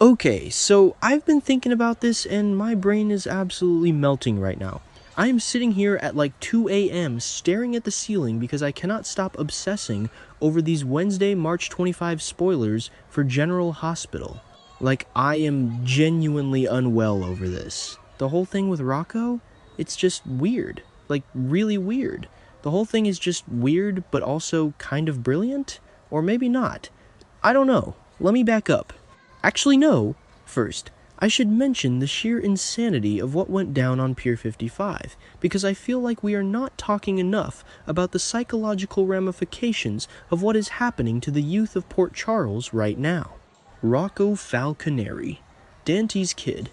Okay, so I've been thinking about this and my brain is absolutely melting right now. I am sitting here at like 2 a.m. staring at the ceiling because I cannot stop obsessing over these Wednesday, March 25 spoilers for General Hospital. Like, I am genuinely unwell over this. The whole thing with Rocco, it's just weird. Like, really weird. The whole thing is just weird, but also kind of brilliant? Or maybe not. I don't know. Let me back up. Actually, no. First, I should mention the sheer insanity of what went down on Pier 55, because I feel like we are not talking enough about the psychological ramifications of what is happening to the youth of Port Charles right now. Rocco Falconeri, Dante's kid,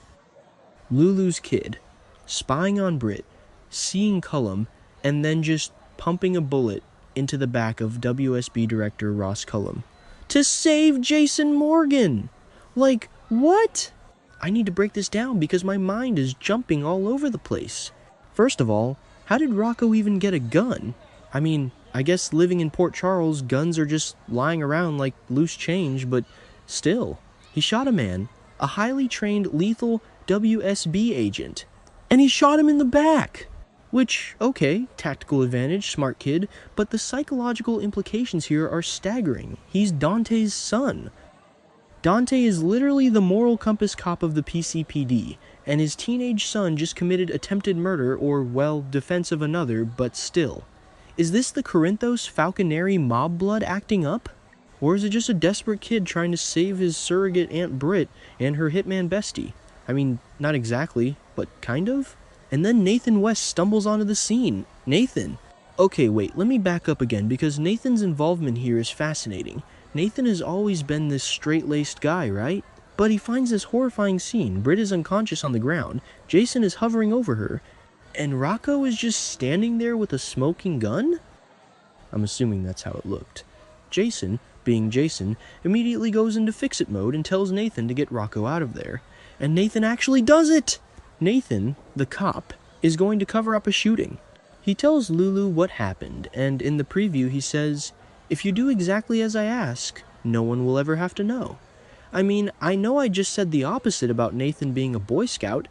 Lulu's kid, spying on Brit, seeing Cullum, and then just pumping a bullet into the back of WSB director Ross Cullum. To save Jason Morgan! Like, what? I need to break this down because my mind is jumping all over the place. First of all, how did Rocco even get a gun? I mean, I guess living in Port Charles, guns are just lying around like loose change, but still. He shot a man, a highly trained lethal WSB agent, and he shot him in the back. Which, okay, tactical advantage, smart kid, but the psychological implications here are staggering. He's Dante's son. Dante is literally the moral compass cop of the PCPD, and his teenage son just committed attempted murder or, well, defense of another, but still. Is this the Corinthos Falconeri mob blood acting up? Or is it just a desperate kid trying to save his surrogate Aunt Brit and her hitman bestie? I mean, not exactly, but kind of? And then Nathan West stumbles onto the scene. Nathan! Okay, wait, let me back up again because Nathan's involvement here is fascinating. Nathan has always been this straight-laced guy, right? But he finds this horrifying scene. Britt is unconscious on the ground, Jason is hovering over her, and Rocco is just standing there with a smoking gun? I'm assuming that's how it looked. Jason, being Jason, immediately goes into fix-it mode and tells Nathan to get Rocco out of there. And Nathan actually does it! Nathan, the cop, is going to cover up a shooting. He tells Lulu what happened, and in the preview he says, "If you do exactly as I ask, no one will ever have to know." I mean, I know I just said the opposite about Nathan being a Boy Scout,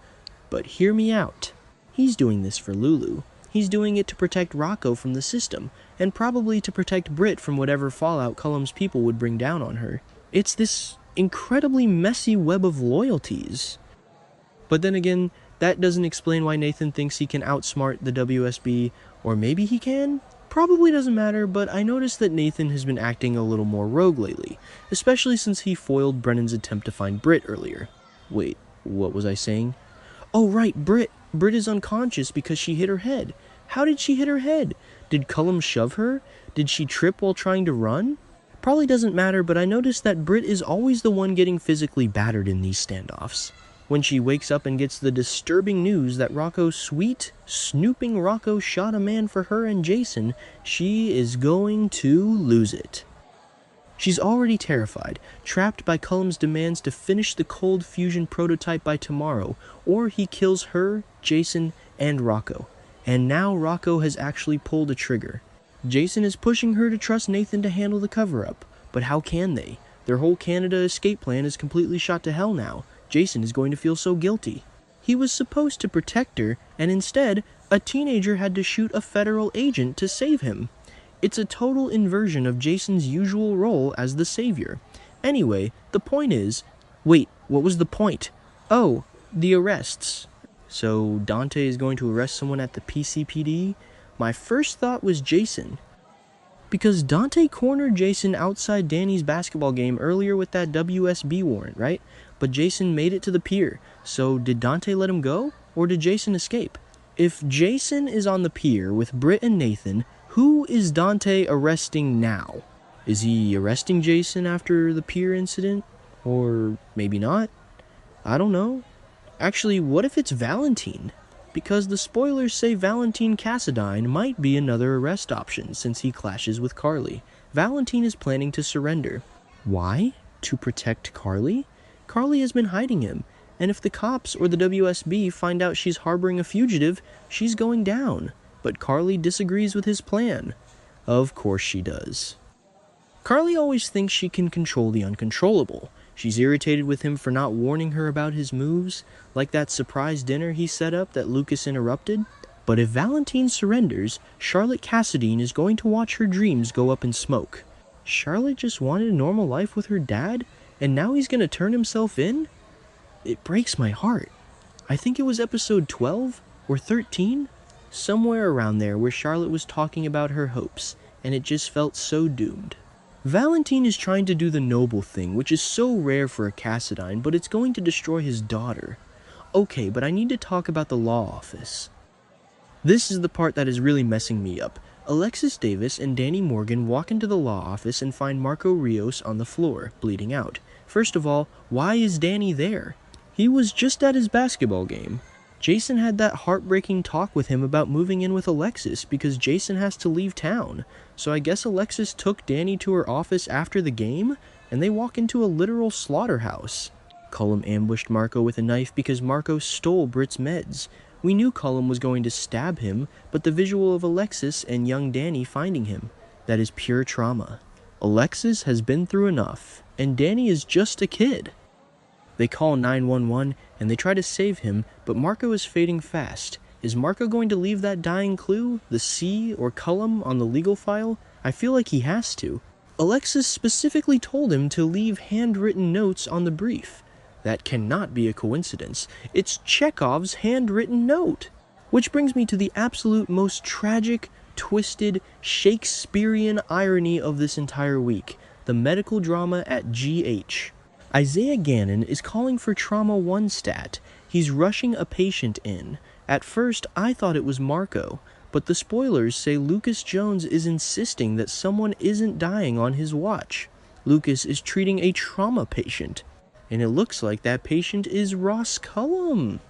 but hear me out. He's doing this for Lulu. He's doing it to protect Rocco from the system, and probably to protect Brit from whatever fallout Cullum's people would bring down on her. It's this incredibly messy web of loyalties. But then again, that doesn't explain why Nathan thinks he can outsmart the WSB, or maybe he can? Probably doesn't matter, but I noticed that Nathan has been acting a little more rogue lately, especially since he foiled Brennan's attempt to find Brit earlier. Wait, what was I saying? Oh right, Brit is unconscious because she hit her head. How did she hit her head? Did Cullum shove her? Did she trip while trying to run? Probably doesn't matter, but I noticed that Brit is always the one getting physically battered in these standoffs. When she wakes up and gets the disturbing news that Rocco's sweet, snooping Rocco shot a man for her and Jason, she is going to lose it. She's already terrified, trapped by Cullum's demands to finish the cold fusion prototype by tomorrow, or he kills her, Jason, and Rocco. And now Rocco has actually pulled a trigger. Jason is pushing her to trust Nathan to handle the cover-up, but how can they? Their whole Canada escape plan is completely shot to hell now. Jason is going to feel so guilty. He was supposed to protect her, and instead, a teenager had to shoot a federal agent to save him. It's a total inversion of Jason's usual role as the savior. Anyway, the point is... Wait, what was the point? Oh, the arrests. So Dante is going to arrest someone at the PCPD? My first thought was Jason. Because Dante cornered Jason outside Danny's basketball game earlier with that WSB warrant, right? But Jason made it to the pier, so did Dante let him go, or did Jason escape? If Jason is on the pier with Britt and Nathan, who is Dante arresting now? Is he arresting Jason after the pier incident? Or maybe not? I don't know. Actually, what if it's Valentin? Because the spoilers say Valentin Cassadine might be another arrest option since he clashes with Carly. Valentin is planning to surrender. Why? To protect Carly? Carly has been hiding him, and if the cops or the WSB find out she's harboring a fugitive, she's going down. But Carly disagrees with his plan. Of course she does. Carly always thinks she can control the uncontrollable. She's irritated with him for not warning her about his moves, like that surprise dinner he set up that Lucas interrupted. But if Valentin surrenders, Charlotte Cassadine is going to watch her dreams go up in smoke. Charlotte just wanted a normal life with her dad, and now he's going to turn himself in? It breaks my heart. I think it was episode 12 or 13, somewhere around there, where Charlotte was talking about her hopes, and it just felt so doomed. Valentin is trying to do the noble thing, which is so rare for a Cassadine, but it's going to destroy his daughter. Okay, but I need to talk about the law office. This is the part that is really messing me up. Alexis Davis and Danny Morgan walk into the law office and find Marco Rios on the floor, bleeding out. First of all, why is Danny there? He was just at his basketball game. Jason had that heartbreaking talk with him about moving in with Alexis because Jason has to leave town. So I guess Alexis took Danny to her office after the game, and they walk into a literal slaughterhouse. Cullum ambushed Marco with a knife because Marco stole Britt's meds. We knew Cullum was going to stab him, but the visual of Alexis and young Danny finding him, that is pure trauma. Alexis has been through enough, and Danny is just a kid. They call 911 and they try to save him, but Marco is fading fast. Is Marco going to leave that dying clue, the C or Cullum, on the legal file? I feel like he has to. Alexis specifically told him to leave handwritten notes on the brief. That cannot be a coincidence. It's Chekhov's handwritten note. Which brings me to the absolute most tragic, twisted, Shakespearean irony of this entire week. The medical drama at GH. Isaiah Gannon is calling for Trauma 1 stat. He's rushing a patient in. At first, I thought it was Marco, but the spoilers say Lucas Jones is insisting that someone isn't dying on his watch. Lucas is treating a trauma patient, and it looks like that patient is Ross Cullum.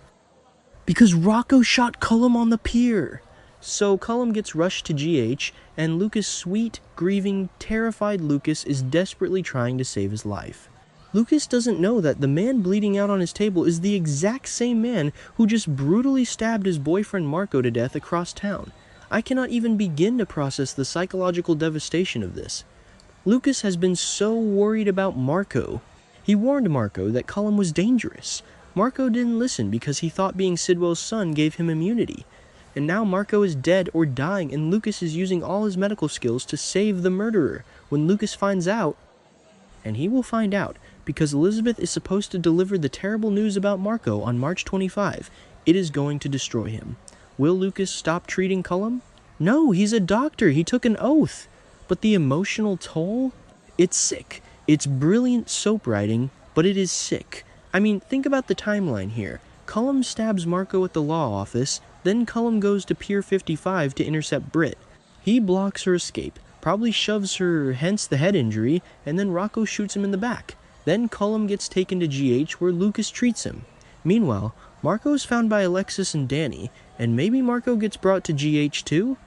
Because Rocco shot Cullum on the pier. So Cullum gets rushed to GH, and Lucas' sweet, grieving, terrified Lucas is desperately trying to save his life. Lucas doesn't know that the man bleeding out on his table is the exact same man who just brutally stabbed his boyfriend Marco to death across town. I cannot even begin to process the psychological devastation of this. Lucas has been so worried about Marco. He warned Marco that Cullum was dangerous. Marco didn't listen because he thought being Sidwell's son gave him immunity. And now Marco is dead or dying, and Lucas is using all his medical skills to save the murderer. When Lucas finds out, and he will find out, because Elizabeth is supposed to deliver the terrible news about Marco on March 25, it is going to destroy him. Will Lucas stop treating Cullum? No, he's a doctor. He took an oath. But the emotional toll? It's sick. It's brilliant soap writing, but it is sick. I mean, think about the timeline here. Cullum stabs Marco at the law office, then Cullum goes to Pier 55 to intercept Britt. He blocks her escape, probably shoves her, hence the head injury, and then Rocco shoots him in the back. Then Cullum gets taken to GH where Lucas treats him. Meanwhile, Marco is found by Alexis and Danny, and maybe Marco gets brought to GH too?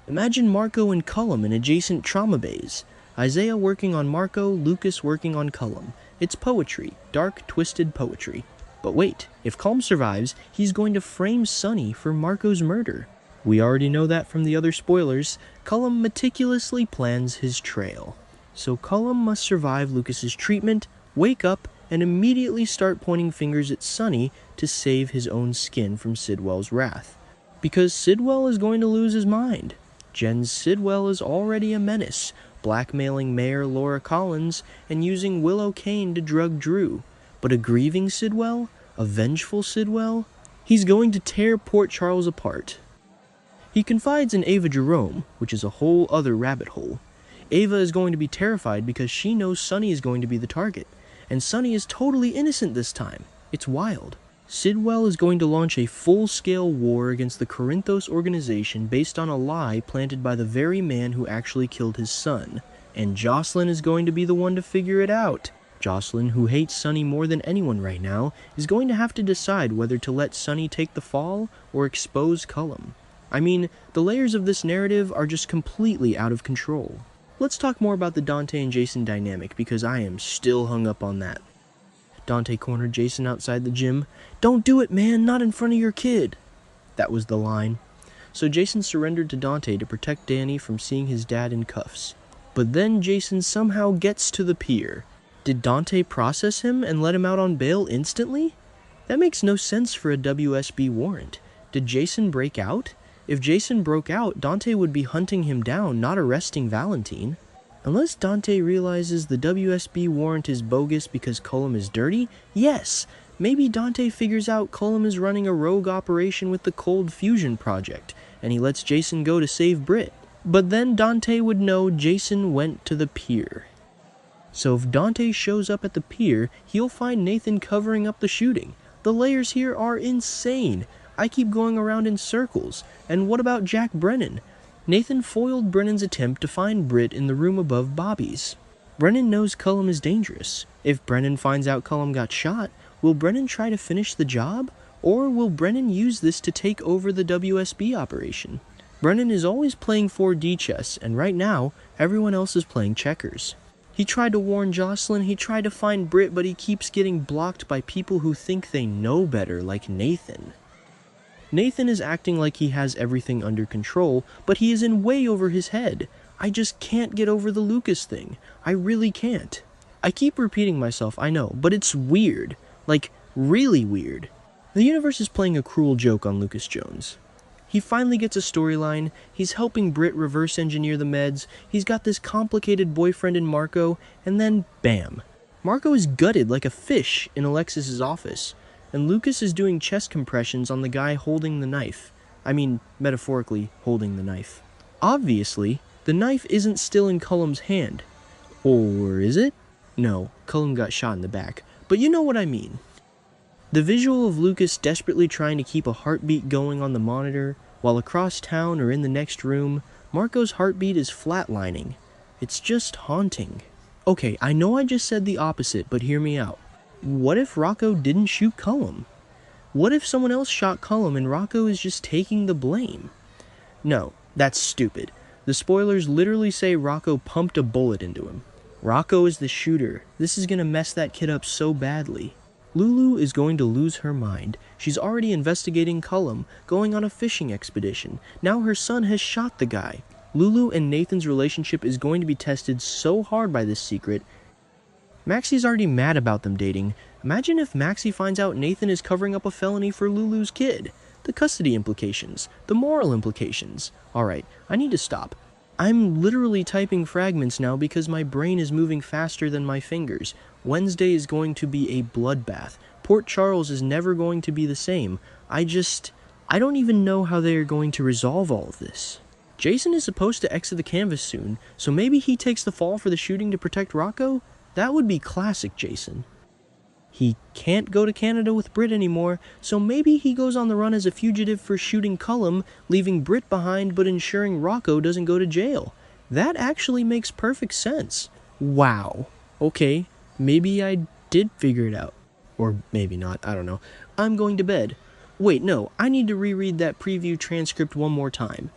Imagine Marco and Cullum in adjacent trauma bays. Isaiah working on Marco, Lucas working on Cullum. It's poetry, dark, twisted poetry. But wait, if Cullum survives, he's going to frame Sonny for Marco's murder. We already know that from the other spoilers. Cullum meticulously plans his trail. So Cullum must survive Lucas's treatment, wake up, and immediately start pointing fingers at Sonny to save his own skin from Sidwell's wrath. Because Sidwell is going to lose his mind. Jen's Sidwell is already a menace, blackmailing Mayor Laura Collins and using Willow Kane to drug Drew. But a grieving Sidwell? A vengeful Sidwell? He's going to tear Port Charles apart. He confides in Ava Jerome, which is a whole other rabbit hole. Ava is going to be terrified because she knows Sonny is going to be the target. And Sonny is totally innocent this time. It's wild. Sidwell is going to launch a full-scale war against the Corinthos organization based on a lie planted by the very man who actually killed his son. And Jocelyn is going to be the one to figure it out. Jocelyn, who hates Sonny more than anyone right now, is going to have to decide whether to let Sonny take the fall or expose Cullum. I mean, the layers of this narrative are just completely out of control. Let's talk more about the Dante and Jason dynamic, because I am still hung up on that. Dante cornered Jason outside the gym. "Don't do it, man, not in front of your kid." That was the line. So Jason surrendered to Dante to protect Danny from seeing his dad in cuffs. But then Jason somehow gets to the pier. Did Dante process him and let him out on bail instantly? That makes no sense for a WSB warrant. Did Jason break out? If Jason broke out, Dante would be hunting him down, not arresting Valentin. Unless Dante realizes the WSB warrant is bogus because Cullum is dirty? Yes! Maybe Dante figures out Cullum is running a rogue operation with the Cold Fusion Project, and he lets Jason go to save Britt. But then Dante would know Jason went to the pier. So if Dante shows up at the pier, he'll find Nathan covering up the shooting. The layers here are insane. I keep going around in circles. And what about Jack Brennan? Nathan foiled Brennan's attempt to find Britt in the room above Bobby's. Brennan knows Cullum is dangerous. If Brennan finds out Cullum got shot, will Brennan try to finish the job? Or will Brennan use this to take over the WSB operation? Brennan is always playing 4D chess, and right now, everyone else is playing checkers. He tried to warn Jocelyn, he tried to find Britt, but he keeps getting blocked by people who think they know better, like Nathan. Nathan is acting like he has everything under control, but he is in way over his head. I just can't get over the Lucas thing. I really can't. I keep repeating myself, I know, but it's weird. Like, really weird. The universe is playing a cruel joke on Lucas Jones. He finally gets a storyline, he's helping Britt reverse engineer the meds, he's got this complicated boyfriend in Marco, and then bam. Marco is gutted like a fish in Alexis's office, and Lucas is doing chest compressions on the guy holding the knife. I mean, metaphorically, holding the knife. Obviously, the knife isn't still in Cullum's hand. Or is it? No, Cullum got shot in the back, but you know what I mean. The visual of Lucas desperately trying to keep a heartbeat going on the monitor, while across town or in the next room, Marco's heartbeat is flatlining. It's just haunting. Okay, I know I just said the opposite, but hear me out. What if Rocco didn't shoot Cullum? What if someone else shot Cullum and Rocco is just taking the blame? No, that's stupid. The spoilers literally say Rocco pumped a bullet into him. Rocco is the shooter. This is gonna mess that kid up so badly. Lulu is going to lose her mind. She's already investigating Cullum, going on a fishing expedition. Now her son has shot the guy. Lulu and Nathan's relationship is going to be tested so hard by this secret. Maxie's already mad about them dating. Imagine if Maxie finds out Nathan is covering up a felony for Lulu's kid. The custody implications, the moral implications. Alright, I need to stop. I'm literally typing fragments now because my brain is moving faster than my fingers. Wednesday is going to be a bloodbath. Port Charles is never going to be the same. I don't even know how they are going to resolve all of this. Jason is supposed to exit the canvas soon, so maybe he takes the fall for the shooting to protect Rocco? That would be classic Jason. He can't go to Canada with Britt anymore, so maybe he goes on the run as a fugitive for shooting Cullum, leaving Britt behind but ensuring Rocco doesn't go to jail. That actually makes perfect sense. Wow. Okay, maybe I did figure it out. Or maybe not, I don't know. I'm going to bed. Wait, no, I need to reread that preview transcript one more time.